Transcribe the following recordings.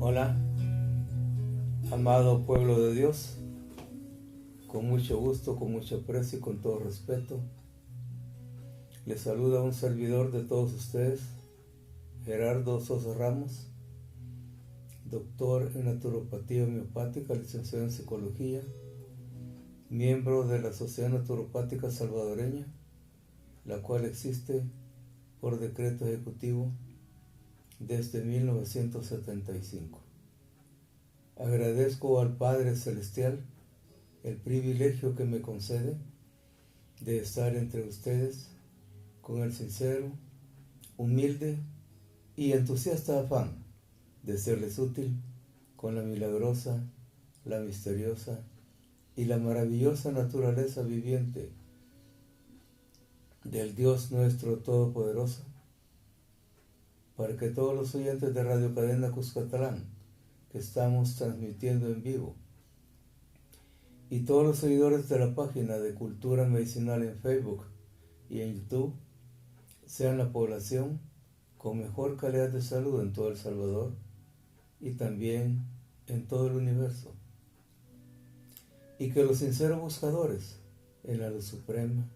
Hola, amado pueblo de Dios, con mucho gusto, con mucho aprecio y con todo respeto, les saluda un servidor de todos ustedes, Gerardo Sosa Ramos, doctor en naturopatía homeopática, licenciado en psicología, miembro de la Sociedad Naturopática Salvadoreña, la cual existe por decreto ejecutivo desde 1975. Agradezco al Padre Celestial el privilegio que me concede de estar entre ustedes con el sincero, humilde y entusiasta afán de serles útil con la milagrosa, la misteriosa y la maravillosa naturaleza viviente del Dios nuestro Todopoderoso, para que todos los oyentes de Radio Cadena Cuscatlán, que estamos transmitiendo en vivo, y todos los seguidores de la página de Cultura Medicinal en Facebook y en YouTube, sean la población con mejor calidad de salud en todo El Salvador y también en todo el universo. Y que los sinceros buscadores en la luz suprema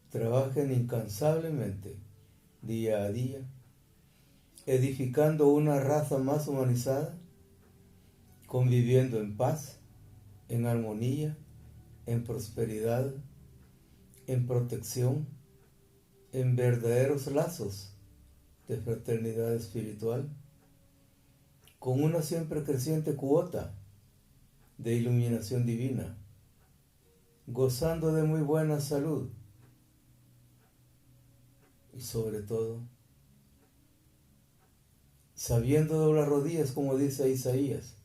trabajen incansablemente, día a día, edificando una raza más humanizada, conviviendo en paz, en armonía, en prosperidad, en protección, en verdaderos lazos de fraternidad espiritual, con una siempre creciente cuota de iluminación divina, gozando de muy buena salud y sobre todo, sabiendo doblar rodillas, como dice Isaías.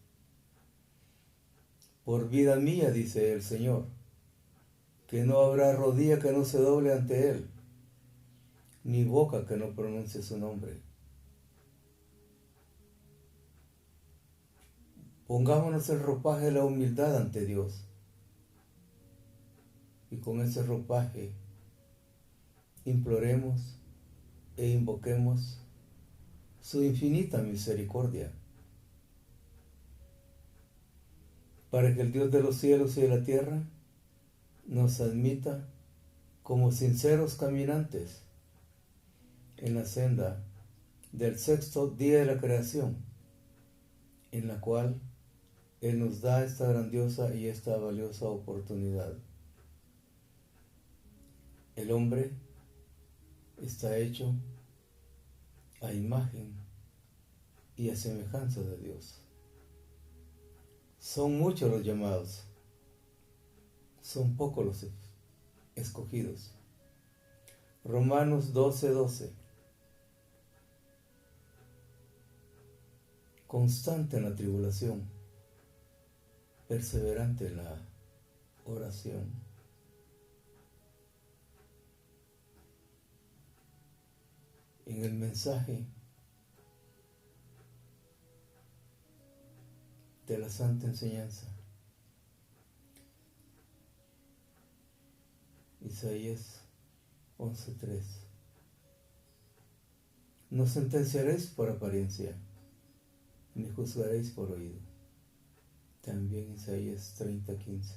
Por vida mía, dice el Señor, que no habrá rodilla que no se doble ante Él, ni boca que no pronuncie su nombre. Pongámonos el ropaje de la humildad ante Dios, y con ese ropaje imploremos e invoquemos su infinita misericordia, para que el Dios de los cielos y de la tierra nos admita como sinceros caminantes en la senda del sexto día de la creación, en la cual Él nos da esta grandiosa y esta valiosa oportunidad. El hombre está hecho a imagen y a semejanza de Dios. Son muchos los llamados, son pocos los escogidos. Romanos 12:12. Constante en la tribulación, perseverante en la oración. En el mensaje de la Santa Enseñanza, Isaías 11:3. No sentenciaréis por apariencia, ni juzgaréis por oído. También Isaías 30:15.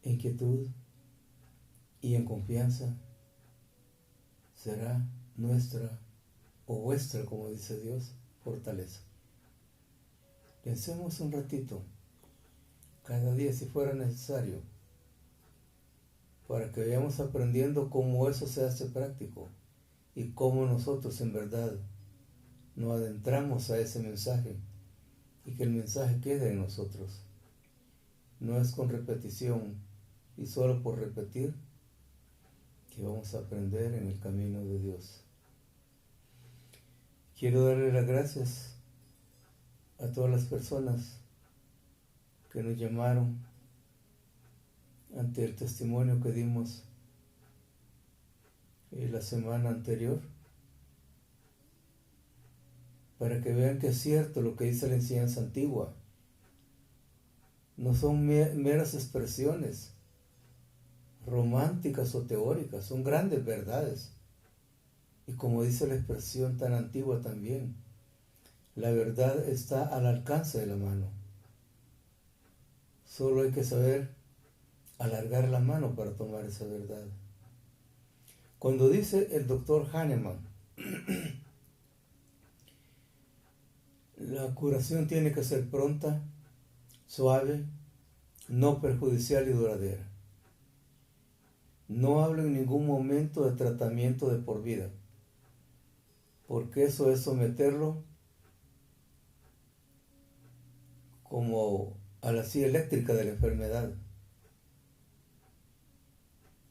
En quietud y en confianza será nuestra o vuestra, como dice Dios, fortaleza. Pensemos un ratito, cada día si fuera necesario, para que vayamos aprendiendo cómo eso se hace práctico y cómo nosotros en verdad nos adentramos a ese mensaje y que el mensaje quede en nosotros. No es con repetición y solo por repetir que vamos a aprender en el camino de Dios. Quiero darle las gracias a todas las personas que nos llamaron ante el testimonio que dimos la semana anterior, para que vean que es cierto lo que dice la enseñanza antigua. No son meras expresiones románticas o teóricas, son grandes verdades Y como dice la expresión tan antigua también, la verdad está al alcance de la mano. Solo hay que saber alargar la mano para tomar esa verdad. Cuando dice el doctor Hahnemann, la curación tiene que ser pronta, suave, no perjudicial y duradera. No hablo en ningún momento de tratamiento de por vida, porque eso es someterlo como a la silla eléctrica de la enfermedad.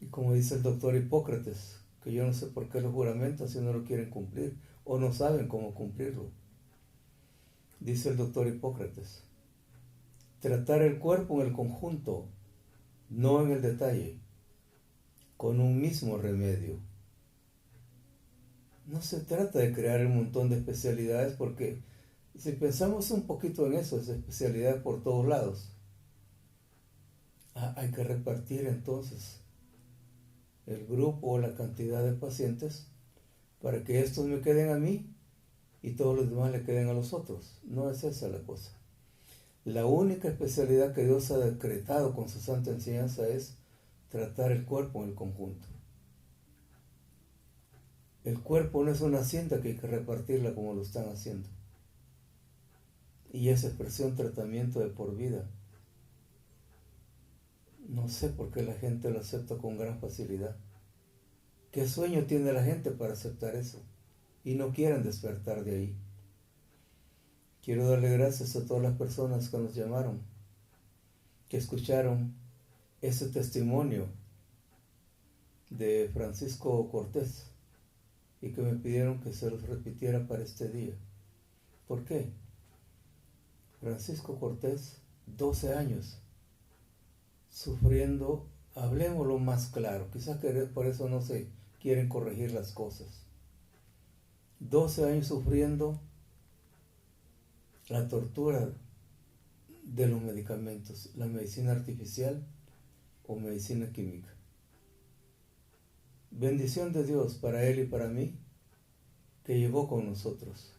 Y como dice el doctor Hipócrates, que yo no sé por qué los juramentos si no lo quieren cumplir o no saben cómo cumplirlo. Dice el doctor Hipócrates, tratar el cuerpo en el conjunto, no en el detalle, con un mismo remedio. No se trata de crear un montón de especialidades, porque si pensamos un poquito en eso, es especialidad por todos lados. Hay que repartir entonces el grupo o la cantidad de pacientes para que estos me queden a mí y todos los demás le queden a los otros. No es esa la cosa. La única especialidad que Dios ha decretado con su santa enseñanza es tratar el cuerpo en el conjunto. El cuerpo no es una hacienda que hay que repartirla como lo están haciendo. Y esa expresión tratamiento de por vida, no sé por qué la gente lo acepta con gran facilidad. ¿Qué sueño tiene la gente para aceptar eso? Y no quieren despertar de ahí. Quiero darle gracias a todas las personas que nos llamaron, que escucharon ese testimonio de Francisco Cortés y que me pidieron que se los repitiera para este día. ¿Por qué? Francisco Cortés, 12 años, sufriendo, hablemoslo más claro, quizás que por eso no se quieren corregir las cosas. 12 años sufriendo la tortura de los medicamentos, la medicina artificial o medicina química. Bendición de Dios para él y para mí, que llegó con nosotros.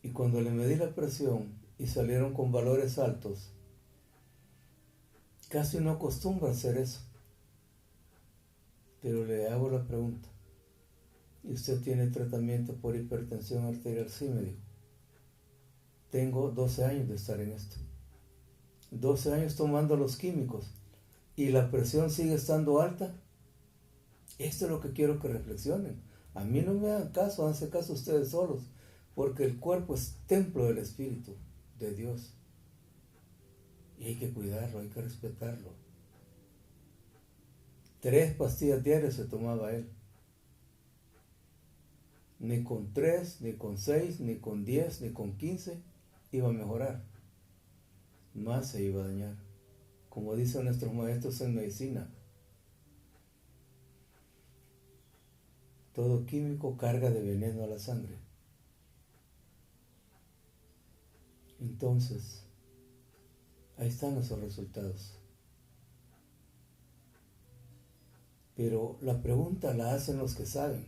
Y cuando le medí la presión y salieron con valores altos, casi no acostumbro a hacer eso. Pero le hago la pregunta, ¿y usted tiene tratamiento por hipertensión arterial? Sí, me dijo. Tengo 12 años de estar en esto. 12 años tomando los químicos y la presión sigue estando alta. Esto es lo que quiero que reflexionen. A mí no me hagan caso, háganse caso ustedes solos, porque el cuerpo es templo del Espíritu de Dios. Y hay que cuidarlo, hay que respetarlo. 3 pastillas diarias se tomaba él. Ni con 3, ni con 6, ni con 10, ni con 15 iba a mejorar. Más se iba a dañar. Como dicen nuestros maestros en medicina, todo químico carga de veneno a la sangre. Entonces, ahí están esos resultados. Pero la pregunta la hacen los que saben.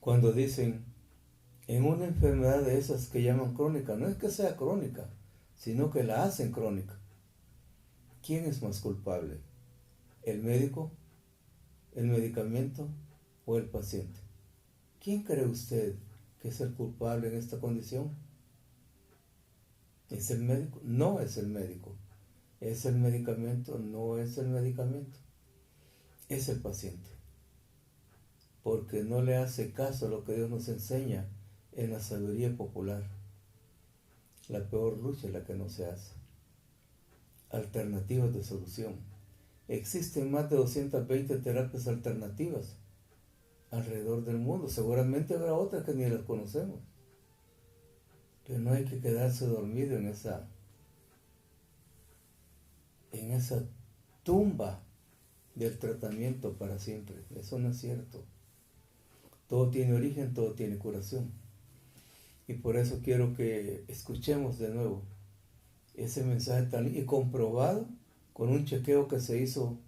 Cuando dicen, en una enfermedad de esas que llaman crónica, no es que sea crónica, sino que la hacen crónica. ¿Quién es más culpable? ¿El médico, el medicamento o el paciente? ¿Quién cree usted que es el culpable en esta condición? ¿Es el médico? No es el médico. ¿Es el medicamento? No es el medicamento. Es el paciente. Porque no le hace caso a lo que Dios nos enseña en la sabiduría popular. La peor lucha es la que no se hace. Alternativas de solución. Existen más de 220 terapias alternativas alrededor del mundo. Seguramente habrá otras que ni las conocemos. Pero no hay que quedarse dormido en esa tumba del tratamiento para siempre. Eso no es cierto. Todo tiene origen, todo tiene curación. Y por eso quiero que escuchemos de nuevo ese mensaje tan y comprobado con un chequeo que se hizo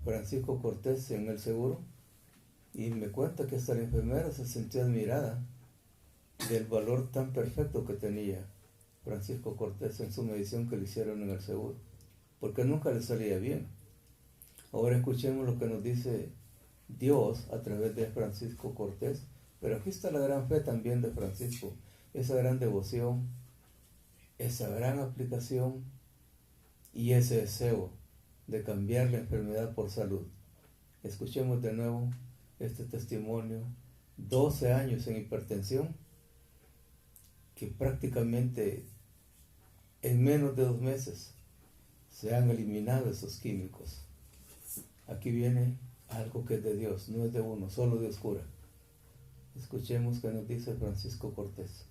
Francisco Cortés en el seguro y me cuenta que hasta la enfermera se sintió admirada del valor tan perfecto que tenía Francisco Cortés en su medición que le hicieron en el seguro, porque nunca le salía bien. Ahora escuchemos lo que nos dice Dios a través de Francisco Cortés, pero aquí está la gran fe también de Francisco, esa gran devoción, esa gran aplicación y ese deseo de cambiar la enfermedad por salud. Escuchemos de nuevo este testimonio, 12 años en hipertensión, que prácticamente en menos de 2 meses se han eliminado esos químicos. Aquí viene algo que es de Dios, no es de uno, solo Dios cura. Escuchemos qué nos dice Francisco Cortés.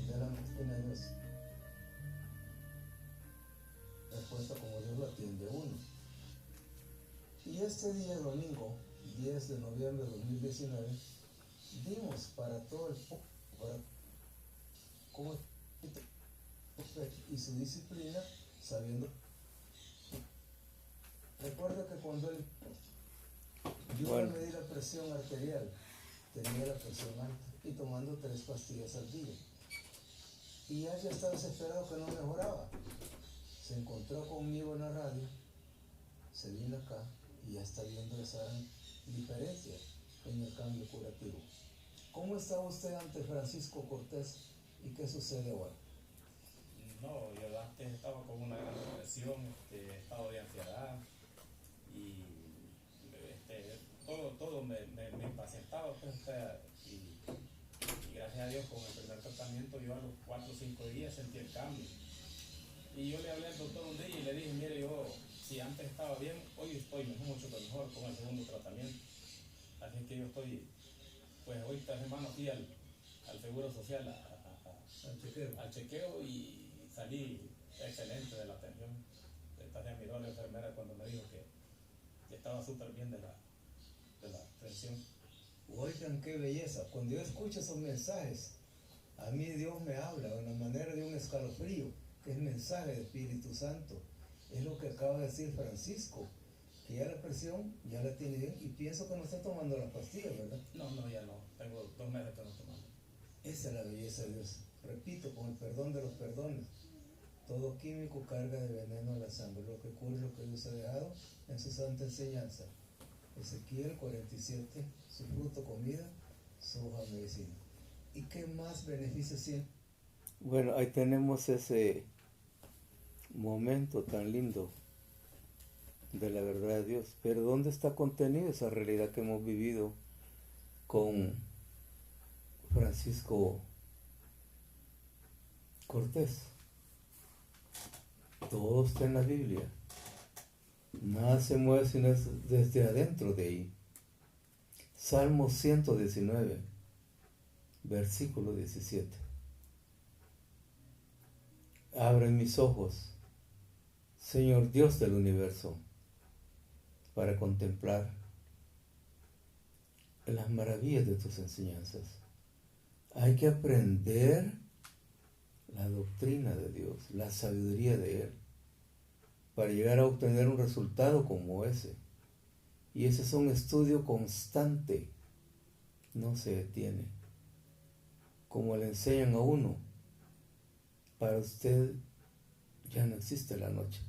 De la medicina de Dios, respuesta como Dios lo atiende a uno. Y este día, domingo 10 de noviembre de 2019, dimos para todo el pueblo, para cómo y su disciplina, sabiendo. Recuerda que cuando él yo le medí la presión arterial, tenía la presión alta y tomando 3 pastillas al día. Y ya estaba desesperado que no mejoraba. Se encontró conmigo en la radio, se vino acá y ya está viendo esa gran diferencia en el cambio curativo. ¿Cómo estaba usted ante Francisco Cortés y qué sucede ahora? No, yo antes estaba con una gran depresión, estado de ansiedad y todo me impacientaba, pues, y gracias a Dios con el primer tratamiento yo a los 4 o 5 días sentí el cambio. Y yo le hablé al doctor un día y le dije, mire, yo si antes estaba bien, hoy estoy mucho mejor con el segundo tratamiento. Así que yo estoy, pues hoy esta semana fui al Seguro Social al chequeo y salí excelente de la atención. Esta se miró a la enfermera cuando me dijo que estaba súper bien de la tensión. Oigan qué belleza, cuando yo escucho esos mensajes, a mí Dios me habla de una manera de un escalofrío, que es el mensaje del Espíritu Santo. Es lo que acaba de decir Francisco, que ya la presión ya la tiene bien y pienso que no está tomando las pastillas, ¿verdad? No, ya no, tengo 2 meses que no tomo. Esa es la belleza de Dios. Repito, con el perdón de los perdones, todo químico carga de veneno a la sangre, lo que ocurre es lo que Dios ha dejado en su santa enseñanza. Ezequiel 47, su fruto comida, su hoja medicina. ¿Y qué más beneficios tiene? Bueno, ahí tenemos ese momento tan lindo de la verdad de Dios. Pero ¿dónde está contenido esa realidad que hemos vivido con Francisco Cortés? Todo está en la Biblia. Nada se mueve sino desde adentro de ahí. Salmo 119, versículo 17. Abren mis ojos, Señor Dios del universo, para contemplar las maravillas de tus enseñanzas. Hay que aprender la doctrina de Dios, la sabiduría de Él, para llegar a obtener un resultado como ese. Y ese es un estudio constante, no se detiene. Como le enseñan a uno, para usted ya no existe la noche.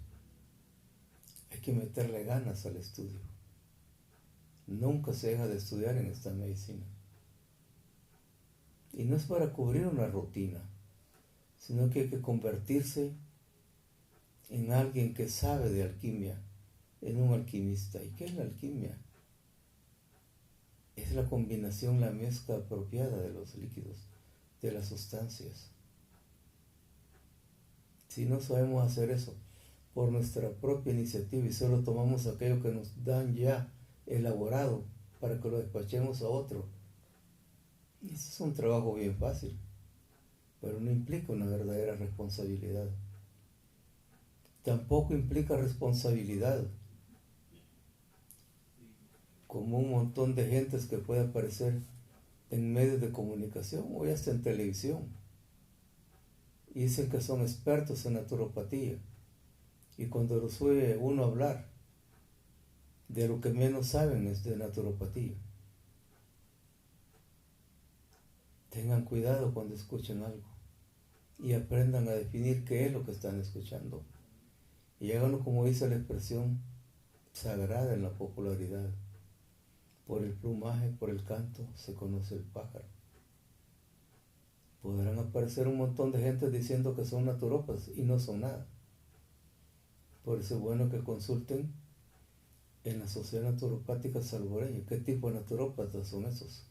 Hay que meterle ganas al estudio. Nunca se deja de estudiar en esta medicina. Y no es para cubrir una rutina, sino que hay que convertirse en alguien que sabe de alquimia, en un alquimista. ¿Y qué es la alquimia? Es la combinación, la mezcla apropiada de los líquidos, de las sustancias. Si no sabemos hacer eso por nuestra propia iniciativa y solo tomamos aquello que nos dan ya elaborado para que lo despachemos a otro, ese es un trabajo bien fácil, pero no implica una verdadera responsabilidad. Tampoco implica responsabilidad como un montón de gentes que puede aparecer en medios de comunicación o hasta en televisión. y dicen que son expertos en naturopatía. Y cuando los oye uno hablar, de lo que menos saben es de naturopatía. Tengan cuidado cuando escuchen algo y aprendan a definir qué es lo que están escuchando. Y háganlo como dice la expresión sagrada en la popularidad. Por el plumaje, por el canto, se conoce el pájaro. Podrán aparecer un montón de gente diciendo que son naturópatas y no son nada. Por eso es bueno que consulten en la Sociedad Naturopática Salvadoreña qué tipo de naturópatas son esos.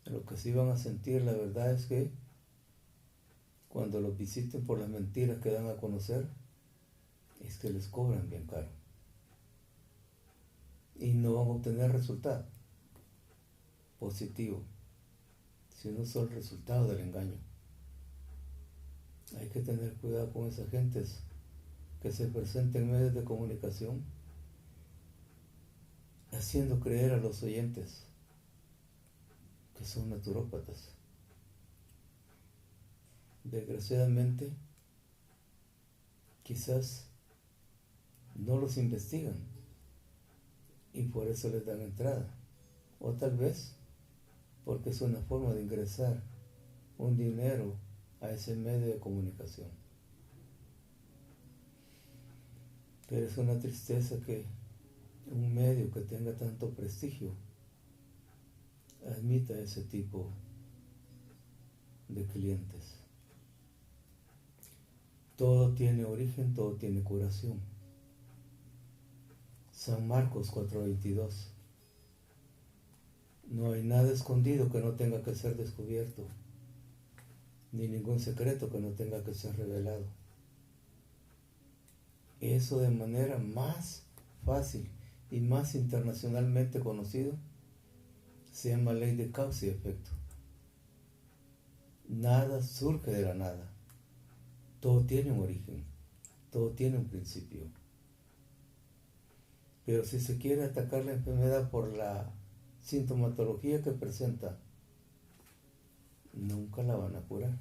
Lo que sí van a sentir, la verdad es que cuando los visiten por las mentiras que dan a conocer, es que les cobran bien caro. Y no van a obtener resultado positivo, sino solo el resultado del engaño. Hay que tener cuidado con esas gentes que se presentan en medios de comunicación haciendo creer a los oyentes que son naturópatas. Desgraciadamente, quizás no los investigan y por eso les dan entrada, o tal vez porque es una forma de ingresar un dinero a ese medio de comunicación. Pero es una tristeza que un medio que tenga tanto prestigio admita ese tipo de clientes. Todo tiene origen, todo tiene curación. San Marcos 4:22. No hay nada escondido que no tenga que ser descubierto, ni ningún secreto que no tenga que ser revelado. Eso de manera más fácil y más internacionalmente conocido se llama ley de causa y efecto. Nada surge de la nada. Todo tiene un origen, todo tiene un principio. Pero si se quiere atacar la enfermedad por la sintomatología que presenta, nunca la van a curar.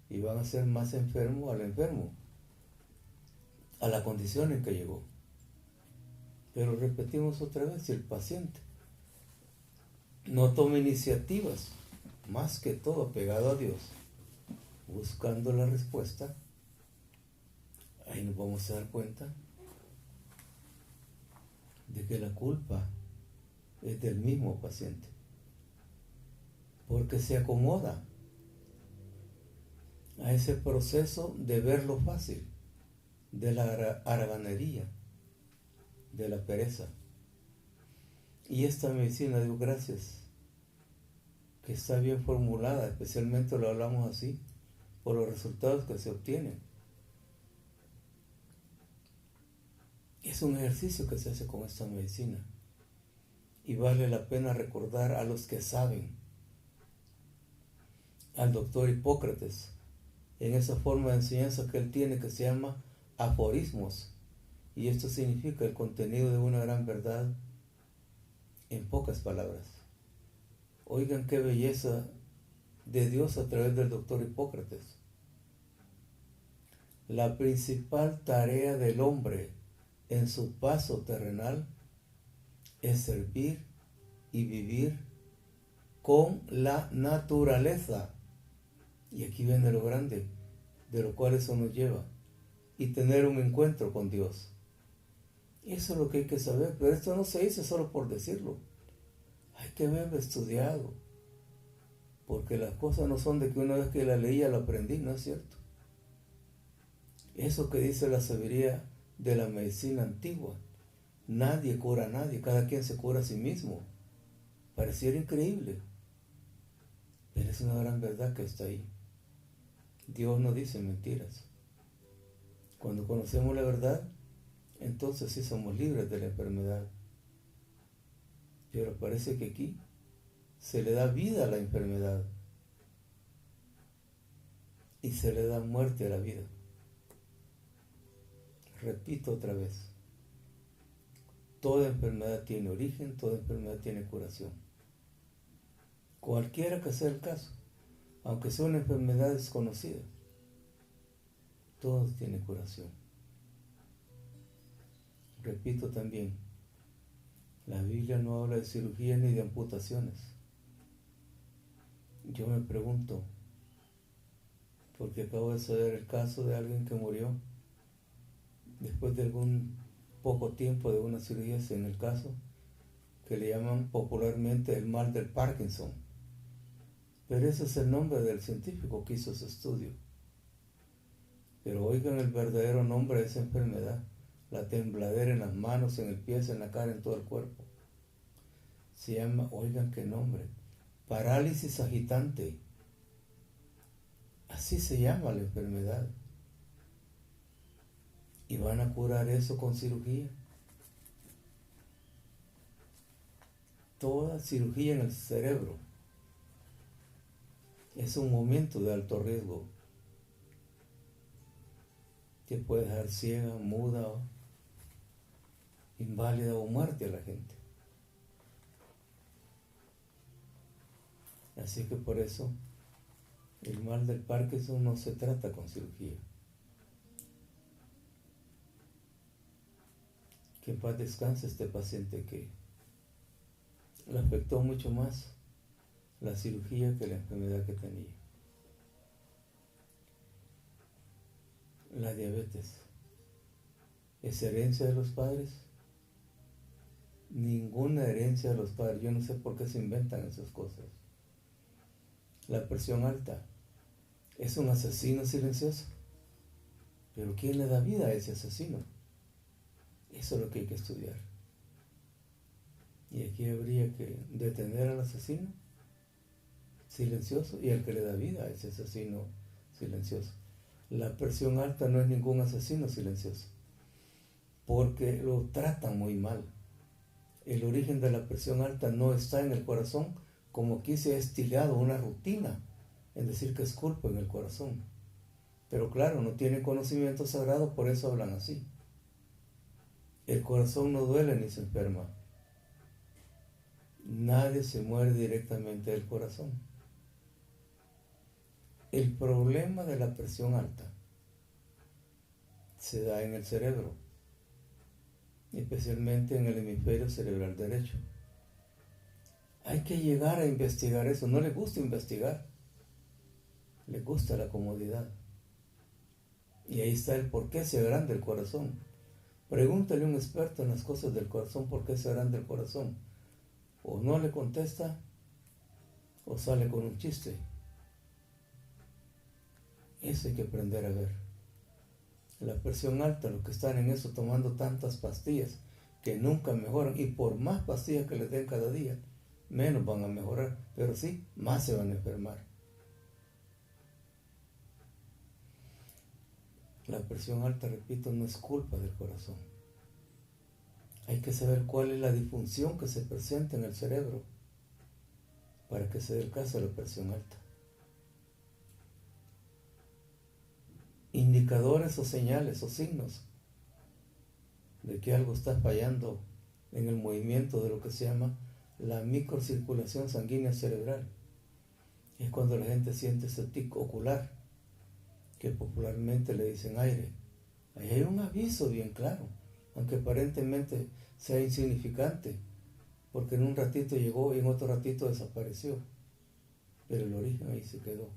Y van a hacer más enfermo al enfermo, a la condición en que llegó. Pero repetimos otra vez, si el paciente no toma iniciativas, más que todo pegado a Dios, buscando la respuesta, ahí nos vamos a dar cuenta de que la culpa es del mismo paciente, porque se acomoda a ese proceso de ver lo fácil, de la haraganería, de la pereza. Y esta medicina, Dios gracias, que está bien formulada, especialmente lo hablamos así, por los resultados que se obtienen. Es un ejercicio que se hace con esta medicina. Y vale la pena recordar a los que saben, al doctor Hipócrates, en esa forma de enseñanza que él tiene que se llama aforismos. Y esto significa el contenido de una gran verdad en pocas palabras. Oigan qué belleza de Dios a través del doctor Hipócrates. La principal tarea del hombre en su paso terrenal es servir y vivir con la naturaleza. Y aquí viene lo grande, de lo cual eso nos lleva. Y tener un encuentro con Dios. Eso es lo que hay que saber, pero esto no se dice solo por decirlo. Hay que haberlo estudiado. Porque las cosas no son de que una vez que la leía la aprendí, no es cierto. Eso que dice la sabiduría de la medicina antigua. Nadie cura a nadie, cada quien se cura a sí mismo. Pareciera increíble, pero es una gran verdad que está ahí. Dios no dice mentiras. Cuando conocemos la verdad, entonces sí somos libres de la enfermedad. Pero parece que aquí se le da vida a la enfermedad y se le da muerte a la vida. Repito otra vez, toda enfermedad tiene origen, toda enfermedad tiene curación. Cualquiera que sea el caso, aunque sea una enfermedad desconocida, todo tiene curación. Repito también, la Biblia no habla de cirugía ni de amputaciones. Yo me pregunto, porque acabo de saber el caso de alguien que murió después de algún poco tiempo de una cirugía, en el caso que le llaman popularmente el mal del Parkinson. Pero ese es el nombre del científico que hizo ese estudio. Pero oigan el verdadero nombre de esa enfermedad: la tembladera en las manos, en el pie, en la cara, en todo el cuerpo. Se llama, oigan qué nombre, parálisis agitante. Así se llama la enfermedad. ¿Y van a curar eso con cirugía? Toda cirugía en el cerebro es un momento de alto riesgo que puede dejar ciega, muda, inválida o muerte a la gente. Así que por eso el mal del Parkinson no se trata con cirugía. Que en paz descanse este paciente que le afectó mucho más la cirugía que la enfermedad que tenía. La diabetes, ¿es herencia de los padres? Ninguna herencia de los padres. Yo no sé por qué se inventan esas cosas. La presión alta, ¿es un asesino silencioso? Pero ¿quién le da vida a ese asesino? Eso es lo que hay que estudiar. Y aquí habría que detener al asesino silencioso y al que le da vida a ese asesino silencioso. La presión alta no es ningún asesino silencioso, porque lo tratan muy mal. El origen de la presión alta no está en el corazón, como aquí se ha estilado una rutina en decir que es culpa en el corazón. Pero claro, no tienen conocimiento sagrado, por eso hablan así. El corazón no duele ni se enferma. Nadie se muere directamente del corazón. El problema de la presión alta se da en el cerebro, especialmente en el hemisferio cerebral derecho. Hay que llegar a investigar eso. No le gusta investigar, le gusta la comodidad. Y ahí está el por qué se agranda el corazón. Pregúntale a un experto en las cosas del corazón por qué se agranda el corazón. O no le contesta, o sale con un chiste. Eso hay que aprender a ver. La presión alta, los que están en eso tomando tantas pastillas que nunca mejoran, y por más pastillas que les den cada día, menos van a mejorar, pero sí, más se van a enfermar. La presión alta, repito, no es culpa del corazón. Hay que saber cuál es la disfunción que se presenta en el cerebro para que se dé el caso de la presión alta. Indicadores o señales o signos de que algo está fallando en el movimiento de lo que se llama la microcirculación sanguínea cerebral. Es cuando la gente siente ese tic ocular, que popularmente le dicen aire. Ahí hay un aviso bien claro, aunque aparentemente sea insignificante, porque en un ratito llegó y en otro ratito desapareció, pero el origen ahí se quedó.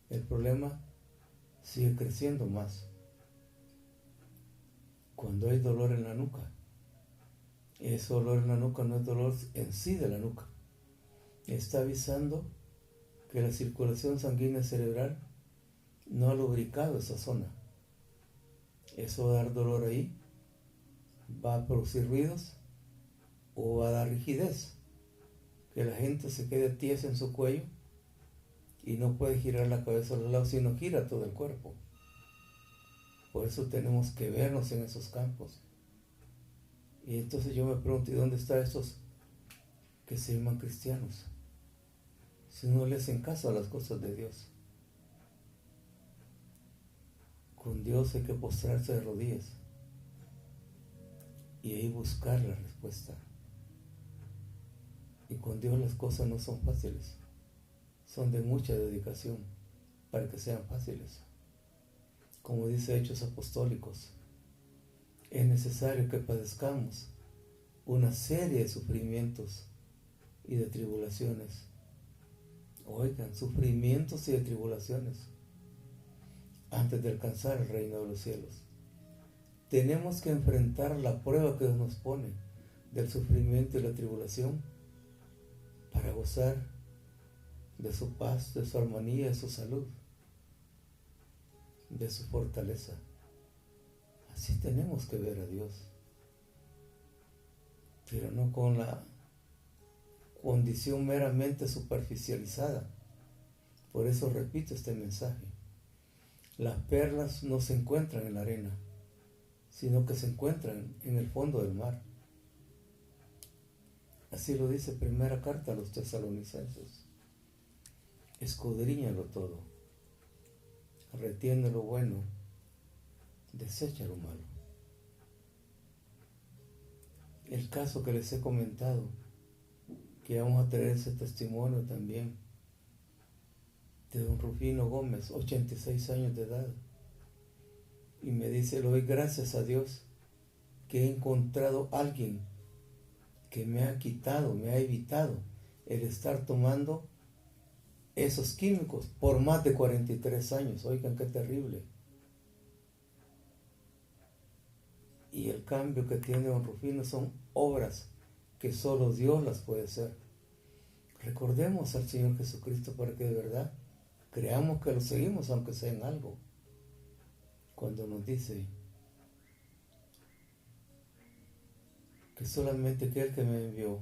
El problema sigue creciendo más cuando hay dolor en la nuca. Ese dolor en la nuca no es dolor en sí de la nuca, está avisando que la circulación sanguínea cerebral no ha lubricado esa zona. Eso va a dar dolor ahí, va a producir ruidos o va a dar rigidez, que la gente se quede tiesa en su cuello y no puede girar la cabeza a los lados, sino gira todo el cuerpo. Por eso tenemos que vernos en esos campos. Y entonces yo me pregunto, ¿y dónde están estos que se llaman cristianos? Si no le hacen caso a las cosas de Dios. Con Dios hay que postrarse de rodillas y ahí buscar la respuesta. Y con Dios las cosas no son fáciles, son de mucha dedicación. para que sean fáciles. Como dice Hechos Apostólicos, es necesario que padezcamos una serie de sufrimientos y de tribulaciones. Oigan, sufrimientos y de tribulaciones antes de alcanzar el reino de los cielos. Tenemos que enfrentar la prueba que Dios nos pone del sufrimiento y la tribulación para gozar de su paz, de su armonía, de su salud, de su fortaleza. Así tenemos que ver a Dios, pero no con la condición meramente superficializada. Por eso repito este mensaje. Las perlas no se encuentran en la arena, sino que se encuentran en el fondo del mar. Así lo dice primera carta a los Tesalonicenses. Escudriñalo todo, retiene lo bueno, desecha lo malo. El caso que les he comentado, que vamos a traer ese testimonio también, de don Rufino Gómez, 86 años de edad, y me dice: le doy gracias a Dios que he encontrado a alguien que me ha quitado, me ha evitado el estar tomando esos químicos por más de 43 años. Oigan, qué terrible. Y el cambio que tiene don Rufino son obras que solo Dios las puede hacer. Recordemos al Señor Jesucristo para que de verdad creamos que lo seguimos, aunque sea en algo. Cuando nos dice que solamente aquel que me envió,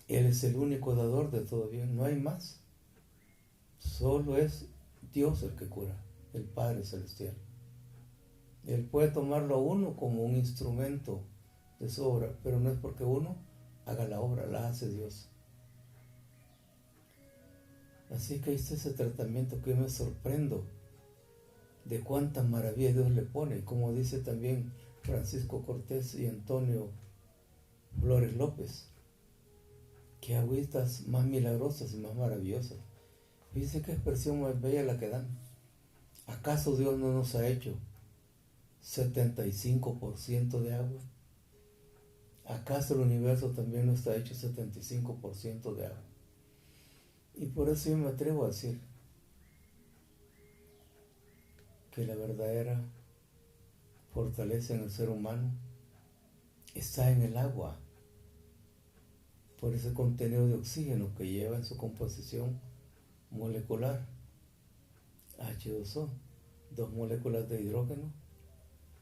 Él es el único dador de todo bien, no hay más. Solo es Dios el que cura, el Padre Celestial. Él puede tomarlo a uno como un instrumento de su obra, pero no es porque uno haga la obra, la hace Dios. Así que ahí está ese tratamiento que yo me sorprendo de cuántas maravillas Dios le pone, como dice también Francisco Cortés y Antonio Flores López, que agüitas más milagrosas y más maravillosas. Fíjense qué expresión más bella la que dan. ¿Acaso Dios no nos ha hecho 75% de agua? ¿Acaso el universo también no está hecho 75% de agua? Y por eso yo me atrevo a decir que la verdadera fortaleza en el ser humano está en el agua, por ese contenido de oxígeno que lleva en su composición molecular. H2O, 2 moléculas de hidrógeno,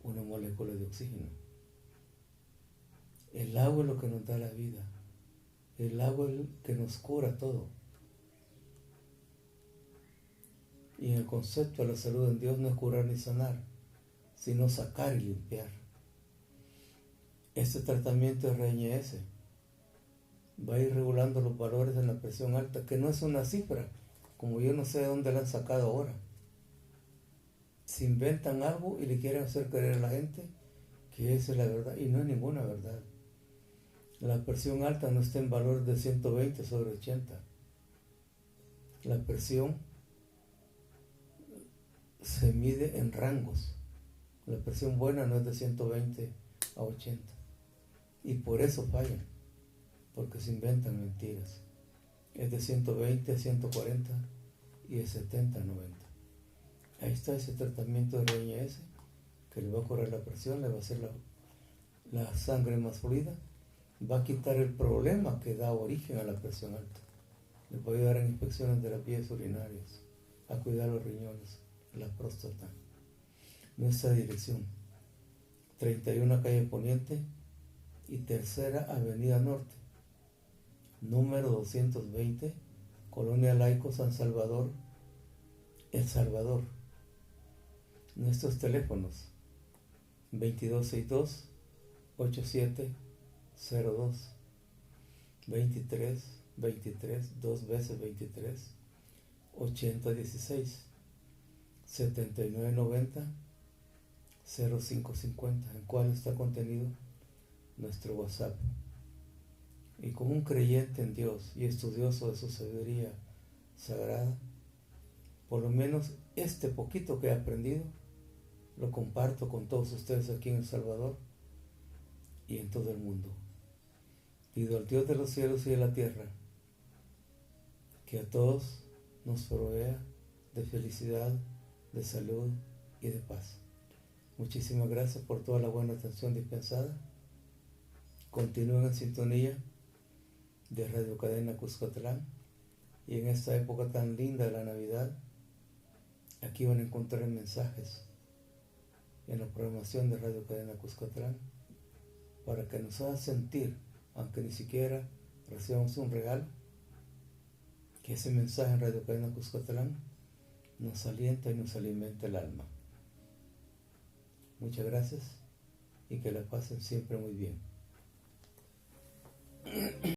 1 molécula de oxígeno. El agua es lo que nos da la vida. El agua es el que nos cura todo. Y en el concepto de la salud en Dios no es curar ni sanar, sino sacar y limpiar. Este tratamiento de RNS va a ir regulando los valores de la presión alta, que no es una cifra, como yo no sé de dónde la han sacado ahora. Se inventan algo y le quieren hacer creer a la gente que esa es la verdad, y no es ninguna verdad. La presión alta no está en valores de 120 sobre 80. La presión se mide en rangos. La presión buena no es de 120 a 80. Y por eso fallan, porque se inventan mentiras. Es de 120 a 140 y de 70 a 90. Ahí está ese tratamiento de RNS que le va a correr la presión, le va a hacer la sangre más fluida, va a quitar el problema que da origen a la presión alta. Le va a ayudar en infecciones de las vías urinarias, a cuidar los riñones, la próstata. Nuestra dirección: 31 calle Poniente y Tercera Avenida Norte, número 220, Colonia Laico, San Salvador, El Salvador. Nuestros teléfonos: 2262-8702, 23, 2 veces 23, 8016, 7990-0550, en cual está contenido nuestro WhatsApp. Y como un creyente en Dios y estudioso de su sabiduría sagrada, por lo menos este poquito que he aprendido, lo comparto con todos ustedes aquí en El Salvador y en todo el mundo. Pido al Dios de los cielos y de la tierra que a todos nos provea de felicidad, de salud y de paz. Muchísimas gracias por toda la buena atención dispensada. Continúen en sintonía de Radio Cadena Cuscatlán, y en esta época tan linda de la Navidad, aquí van a encontrar mensajes en la programación de Radio Cadena Cuscatlán para que nos haga sentir, aunque ni siquiera recibamos un regalo, que ese mensaje en Radio Cadena Cuscatlán nos alienta y nos alimenta el alma. Muchas gracias y que la pasen siempre muy bien.